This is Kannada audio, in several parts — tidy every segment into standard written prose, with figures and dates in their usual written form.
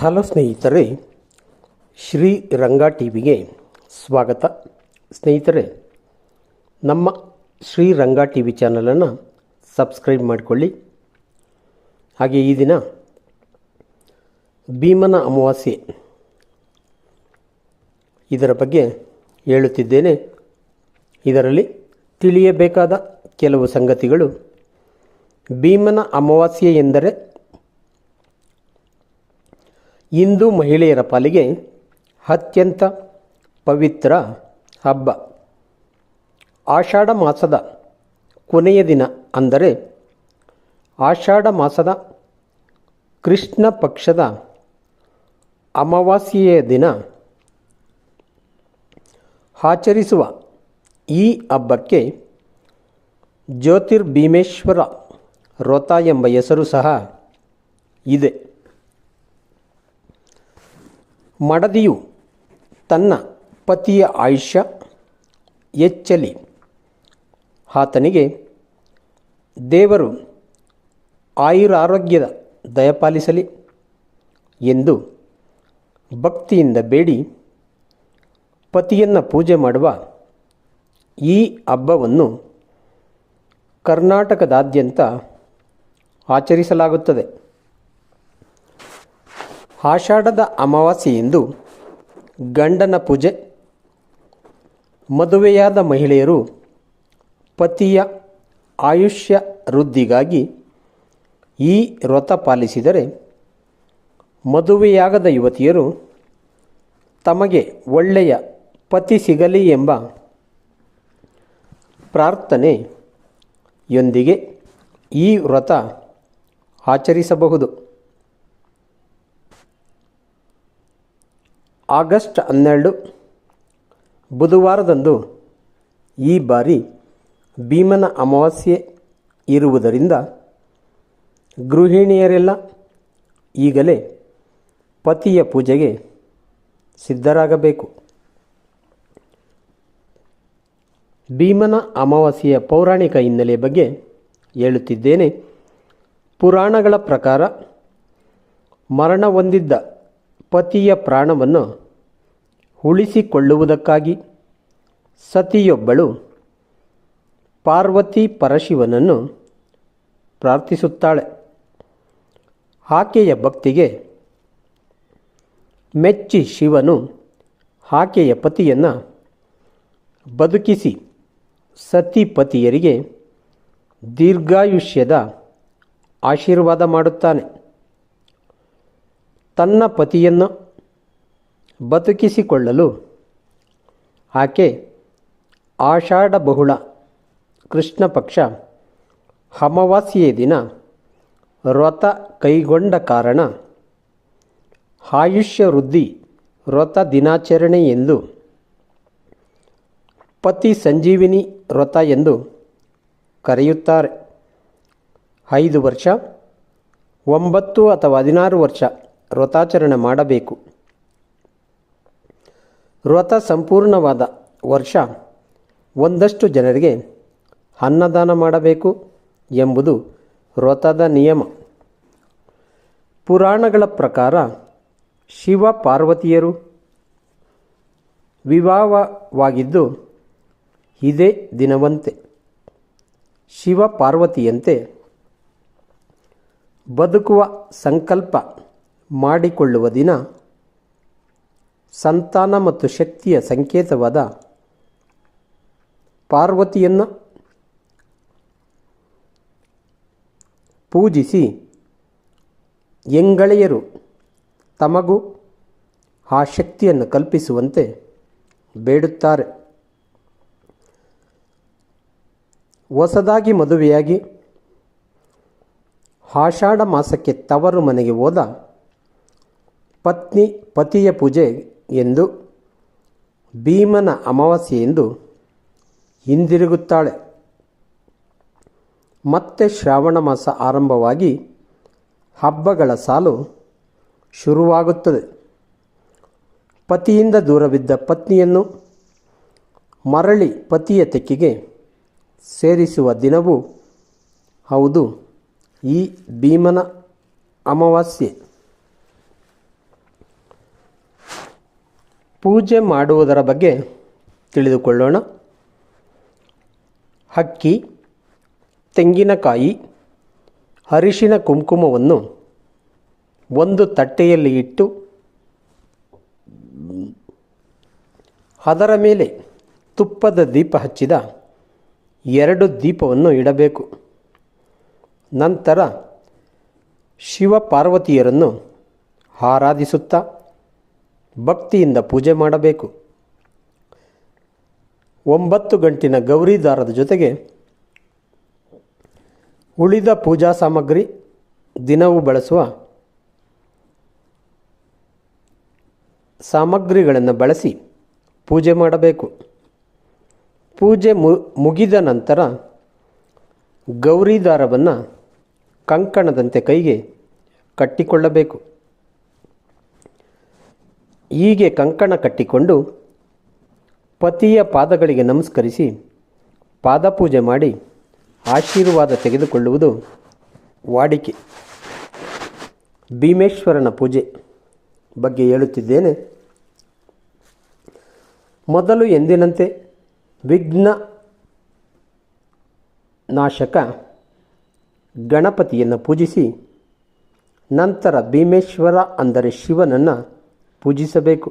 ಹಲೋ ಸ್ನೇಹಿತರೆ, ಶ್ರೀ ರಂಗ ಟಿವಿಗೆ ಸ್ವಾಗತ. ಸ್ನೇಹಿತರೆ, ನಮ್ಮ ಶ್ರೀ ರಂಗ ಟಿವಿ ಚಾನಲನ್ನು ಸಬ್ಸ್ಕ್ರೈಬ್ ಮಾಡಿಕೊಳ್ಳಿ. ಹಾಗೆ ಈ ದಿನ ಭೀಮನ ಅಮಾವಾಸ್ಯೆ ಇದರ ಬಗ್ಗೆ ಹೇಳುತ್ತಿದ್ದೇನೆ. ಇದರಲ್ಲಿ ತಿಳಿಯಬೇಕಾದ ಕೆಲವು ಸಂಗತಿಗಳು. ಭೀಮನ ಅಮಾವಾಸ್ಯೆ ಎಂದರೆ ಹಿಂದೂ ಮಹಿಳೆಯರ ಪಾಲಿಗೆ ಅತ್ಯಂತ ಪವಿತ್ರ ಹಬ್ಬ. ಆಷಾಢ ಮಾಸದ ಕೊನೆಯ ದಿನ ಅಂದರೆ ಆಷಾಢ ಮಾಸದ ಕೃಷ್ಣ ಪಕ್ಷದ ಅಮಾವಾಸ್ಯೆಯ ದಿನ ಆಚರಿಸುವ ಈ ಹಬ್ಬಕ್ಕೆ ಜ್ಯೋತಿರ್ಭೀಮೇಶ್ವರ ವ್ರತ ಎಂಬ ಹೆಸರು ಸಹ ಇದೆ. ಮಡದಿಯು ತನ್ನ ಪತಿಯ ಆಯುಷ್ಯ ಹೆಚ್ಚಲಿ, ಆತನಿಗೆ ದೇವರು ಆಯುರಾರೋಗ್ಯದ ದಯಪಾಲಿಸಲಿ ಎಂದು ಭಕ್ತಿಯಿಂದ ಬೇಡಿ ಪತಿಯನ್ನು ಪೂಜೆ ಮಾಡುವ ಈ ಹಬ್ಬವನ್ನು ಕರ್ನಾಟಕದಾದ್ಯಂತ ಆಚರಿಸಲಾಗುತ್ತದೆ. ಆಷಾಢದ ಅಮಾವಾಸ್ಯೆಯಂದು ಗಂಡನ ಪೂಜೆ. ಮದುವೆಯಾದ ಮಹಿಳೆಯರು ಪತಿಯ ಆಯುಷ್ಯ ವೃದ್ಧಿಗಾಗಿ ಈ ವ್ರತ ಪಾಲಿಸಿದರೆ, ಮದುವೆಯಾಗದ ಯುವತಿಯರು ತಮಗೆ ಒಳ್ಳೆಯ ಪತಿ ಸಿಗಲಿ ಎಂಬ ಪ್ರಾರ್ಥನೆಯೊಂದಿಗೆ ಈ ವ್ರತ ಆಚರಿಸಬಹುದು. ಆಗಸ್ಟ್ 12 ಬುಧವಾರದಂದು ಈ ಬಾರಿ ಭೀಮನ ಅಮಾವಾಸ್ಯೆ ಇರುವುದರಿಂದ ಗೃಹಿಣಿಯರೆಲ್ಲ ಈಗಲೇ ಪತಿಯ ಪೂಜೆಗೆ ಸಿದ್ಧರಾಗಬೇಕು. ಭೀಮನ ಅಮಾವಾಸ್ಯೆಯ ಪೌರಾಣಿಕ ಹಿನ್ನೆಲೆ ಬಗ್ಗೆ ಹೇಳುತ್ತಿದ್ದೇನೆ. ಪುರಾಣಗಳ ಪ್ರಕಾರ ಮರಣ ಹೊಂದಿದ್ದ ಪತಿಯ ಪ್ರಾಣವನ್ನು ಉಳಿಸಿಕೊಳ್ಳುವುದಕ್ಕಾಗಿ ಸತಿಯೊಬ್ಬಳು ಪಾರ್ವತಿ ಪರಶಿವನನ್ನು ಪ್ರಾರ್ಥಿಸುತ್ತಾಳೆ. ಆಕೆಯ ಭಕ್ತಿಗೆ ಮೆಚ್ಚಿ ಶಿವನು ಆಕೆಯ ಪತಿಯನ್ನು ಬದುಕಿಸಿ ಸತಿಪತಿಯರಿಗೆ ದೀರ್ಘಾಯುಷ್ಯದ ಆಶೀರ್ವಾದ ಮಾಡುತ್ತಾನೆ. ತನ್ನ ಪತಿಯನ್ನು ಬದುಕಿಸಿಕೊಳ್ಳಲು ಆಕೆ ಆಷಾಢ ಬಹುಳ ಕೃಷ್ಣ ಪಕ್ಷ ಅಮಾವಾಸ್ಯೆಯ ದಿನ ವ್ರತ ಕೈಗೊಂಡ ಕಾರಣ ಆಯುಷ್ಯ ವೃದ್ಧಿ ವ್ರತ ದಿನಾಚರಣೆ ಎಂದು ಪತಿ ಸಂಜೀವಿನಿ ವ್ರತ ಎಂದು ಕರೆಯುತ್ತಾರೆ. 5 ವರ್ಷ, 9 ಅಥವಾ 16 ವರ್ಷ ವ್ರತಾಚರಣೆ ಮಾಡಬೇಕು. ವ್ರತ ಸಂಪೂರ್ಣವಾದ ವರ್ಷ ಒಂದಷ್ಟು ಜನರಿಗೆ ಅನ್ನದಾನ ಮಾಡಬೇಕು ಎಂಬುದು ವ್ರತದ ನಿಯಮ. ಪುರಾಣಗಳ ಪ್ರಕಾರ ಶಿವ ಪಾರ್ವತಿಯರು ವಿವಾಹವಾಗಿದ್ದು ಇದೇ ದಿನವಂತೆ. ಶಿವ ಪಾರ್ವತಿಯಂತೆ ಬದುಕುವ ಸಂಕಲ್ಪ ಮಾಡಿಕೊಳ್ಳುವ ದಿನ ಸಂತಾನ ಮತ್ತು ಶಕ್ತಿಯ ಸಂಕೇತವಾದ ಪಾರ್ವತಿಯನ್ನು ಪೂಜಿಸಿ ಹೆಂಗಳೆಯರು ತಮಗೂ ಆ ಶಕ್ತಿಯನ್ನು ಕಲ್ಪಿಸುವಂತೆ ಬೇಡುತ್ತಾರೆ. ಹೊಸದಾಗಿ ಮದುವೆಯಾಗಿ ಆಷಾಢ ಮಾಸಕ್ಕೆ ತವರು ಮನೆಗೆ ಹೋದ ಪತ್ನಿ ಪತಿಯ ಪೂಜೆ ಎಂದು ಭೀಮನ ಅಮಾವಾಸ್ಯೆ ಎಂದು ಹಿಂದಿರುಗುತ್ತಾಳೆ. ಮತ್ತೆ ಶ್ರಾವಣ ಮಾಸ ಆರಂಭವಾಗಿ ಹಬ್ಬಗಳ ಸಾಲು ಶುರುವಾಗುತ್ತದೆ. ಪತಿಯಿಂದ ದೂರವಿದ್ದ ಪತ್ನಿಯನ್ನು ಮರಳಿ ಪತಿಯ ತೆಕ್ಕೆಗೆ ಸೇರಿಸುವ ದಿನವೂ ಹೌದು ಈ ಭೀಮನ ಅಮಾವಾಸ್ಯೆ. ಪೂಜೆ ಮಾಡುವುದರ ಬಗ್ಗೆ ತಿಳಿದುಕೊಳ್ಳೋಣ. ಅಕ್ಕಿ, ತೆಂಗಿನಕಾಯಿ, ಅರಿಶಿನ ಕುಂಕುಮವನ್ನು ಒಂದು ತಟ್ಟೆಯಲ್ಲಿ ಇಟ್ಟು ಅದರ ಮೇಲೆ ತುಪ್ಪದ ದೀಪ ಹಚ್ಚಿದ 2 ದೀಪವನ್ನು ಇಡಬೇಕು. ನಂತರ ಶಿವ ಪಾರ್ವತಿಯರನ್ನು ಆರಾಧಿಸುತ್ತಾ ಭಕ್ತಿಯಿಂದ ಪೂಜೆ ಮಾಡಬೇಕು. 9 ಗಂಟಿನ ಗೌರಿ ದಾರದ ಜೊತೆಗೆ ಉಳಿದ ಪೂಜಾ ಸಾಮಗ್ರಿ, ದಿನವೂ ಬಳಸುವ ಸಾಮಗ್ರಿಗಳನ್ನು ಬಳಸಿ ಪೂಜೆ ಮಾಡಬೇಕು. ಪೂಜೆ ಮುಗಿದ ನಂತರ ಗೌರಿ ದಾರವನ್ನು ಕಂಕಣದಂತೆ ಕೈಗೆ ಕಟ್ಟಿಕೊಳ್ಳಬೇಕು. ಹೀಗೆ ಕಂಕಣ ಕಟ್ಟಿಕೊಂಡು ಪತಿಯ ಪಾದಗಳಿಗೆ ನಮಸ್ಕರಿಸಿ ಪಾದಪೂಜೆ ಮಾಡಿ ಆಶೀರ್ವಾದ ತೆಗೆದುಕೊಳ್ಳುವುದು ವಾಡಿಕೆ. ಭೀಮೇಶ್ವರನ ಪೂಜೆ ಬಗ್ಗೆ ಹೇಳುತ್ತಿದ್ದೇನೆ. ಮೊದಲು ಎಂದಿನಂತೆ ವಿಘ್ನ ನಾಶಕ ಗಣಪತಿಯನ್ನು ಪೂಜಿಸಿ ನಂತರ ಭೀಮೇಶ್ವರ ಅಂದರೆ ಶಿವನನ್ನು ಪೂಜಿಸಬೇಕು.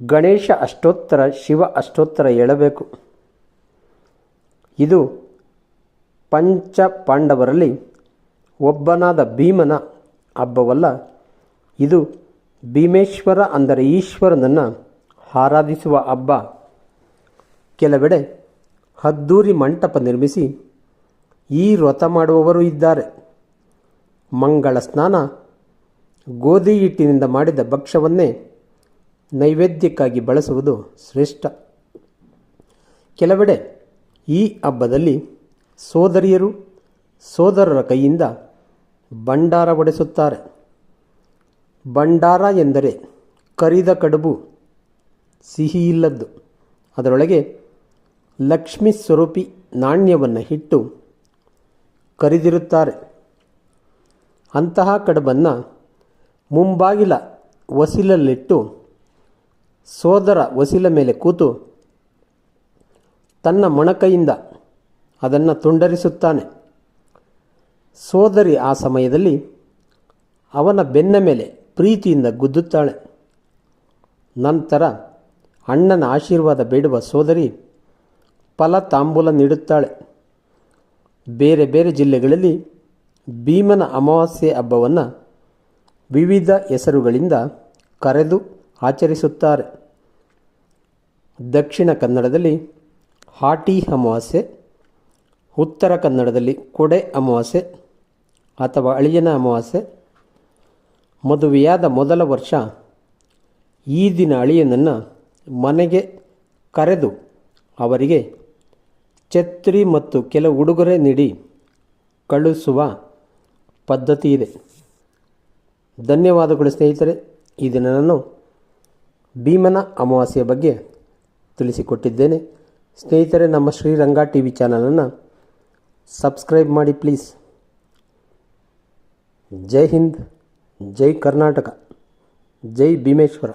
ಗಣೇಶ ಅಷ್ಟೋತ್ತರ, ಶಿವ ಅಷ್ಟೋತ್ತರ ಹೇಳಬೇಕು. ಇದು ಪಂಚ ಪಾಂಡವರಲ್ಲಿ ಒಬ್ಬನಾದ ಭೀಮನ ಹಬ್ಬವಲ್ಲ. ಇದು ಭೀಮೇಶ್ವರ ಅಂದರೆ ಈಶ್ವರನನ್ನು ಆರಾಧಿಸುವ ಹಬ್ಬ. ಕೆಲವೆಡೆ ಅದ್ದೂರಿ ಮಂಟಪ ನಿರ್ಮಿಸಿ ಈ ವ್ರತ ಮಾಡುವವರು ಇದ್ದಾರೆ. ಮಂಗಳ ಸ್ನಾನ, ಗೋಧಿ ಹಿಟ್ಟಿನಿಂದ ಮಾಡಿದ ಭಕ್ಷ್ಯವನ್ನೇ ನೈವೇದ್ಯಕ್ಕಾಗಿ ಬಳಸುವುದು ಶ್ರೇಷ್ಠ. ಕೆಲವೆಡೆ ಈ ಹಬ್ಬದಲ್ಲಿ ಸೋದರಿಯರು ಸೋದರರ ಕೈಯಿಂದ ಭಂಡಾರ ಒಡೆಸುತ್ತಾರೆ. ಭಂಡಾರ ಎಂದರೆ ಕರಿದ ಕಡುಬು, ಸಿಹಿ ಇಲ್ಲದ್ದು. ಅದರೊಳಗೆ ಲಕ್ಷ್ಮೀ ಸ್ವರೂಪಿ ನಾಣ್ಯವನ್ನು ಇಟ್ಟು ಕರಿದಿರುತ್ತಾರೆ. ಅಂತಹ ಕಡುಬನ್ನು ಮುಂಬಾಗಿಲ ವಸಿಲಲ್ಲಿಟ್ಟು ಸೋದರ ವಸಿಲ ಮೇಲೆ ಕೂತು ತನ್ನ ಮೊಣಕೈಯಿಂದ ಅದನ್ನು ತುಂಡರಿಸುತ್ತಾನೆ. ಸೋದರಿ ಆ ಸಮಯದಲ್ಲಿ ಅವನ ಬೆನ್ನ ಮೇಲೆ ಪ್ರೀತಿಯಿಂದ ಗುದ್ದುತ್ತಾಳೆ. ನಂತರ ಅಣ್ಣನ ಆಶೀರ್ವಾದ ಬೇಡುವ ಸೋದರಿ ಫಲ ತಾಂಬೂಲ ನೀಡುತ್ತಾಳೆ. ಬೇರೆ ಬೇರೆ ಜಿಲ್ಲೆಗಳಲ್ಲಿ ಭೀಮನ ಅಮಾವಾಸ್ಯೆ ಹಬ್ಬವನ್ನು ವಿವಿಧ ಹೆಸರುಗಳಿಂದ ಕರೆದು ಆಚರಿಸುತ್ತಾರೆ. ದಕ್ಷಿಣ ಕನ್ನಡದಲ್ಲಿ ಹಾಟಿ ಅಮಾವಾಸ್ಯೆ, ಉತ್ತರ ಕನ್ನಡದಲ್ಲಿ ಕೊಡೆ ಅಮಾವಾಸ್ಯೆ ಅಥವಾ ಅಳಿಯನ ಅಮಾವಾಸ್ಯೆ. ಮದುವೆಯಾದ ಮೊದಲ ವರ್ಷ ಈ ದಿನ ಅಳಿಯನನ್ನು ಮನೆಗೆ ಕರೆದು ಅವರಿಗೆ ಛತ್ರಿ ಮತ್ತು ಕೆಲವು ಉಡುಗೊರೆ ನೀಡಿ ಕಳುಹಿಸುವ ಪದ್ಧತಿ ಇದೆ. ಧನ್ಯವಾದಗಳು ಸ್ನೇಹಿತರೆ. ಈ ದಿನ ನಾನು ಭೀಮನ ಅಮಾವಾಸ್ಯೆಯ ಬಗ್ಗೆ ತಿಳಿಸಿಕೊಟ್ಟಿದ್ದೇನೆ. ಸ್ನೇಹಿತರೆ, ನಮ್ಮ ಶ್ರೀರಂಗ ಟಿವಿ ಚಾನಲನ್ನು ಸಬ್ಸ್ಕ್ರೈಬ್ ಮಾಡಿ ಪ್ಲೀಸ್. ಜೈ ಹಿಂದ್, ಜೈ ಕರ್ನಾಟಕ, ಜೈ ಭೀಮೇಶ್ವರ.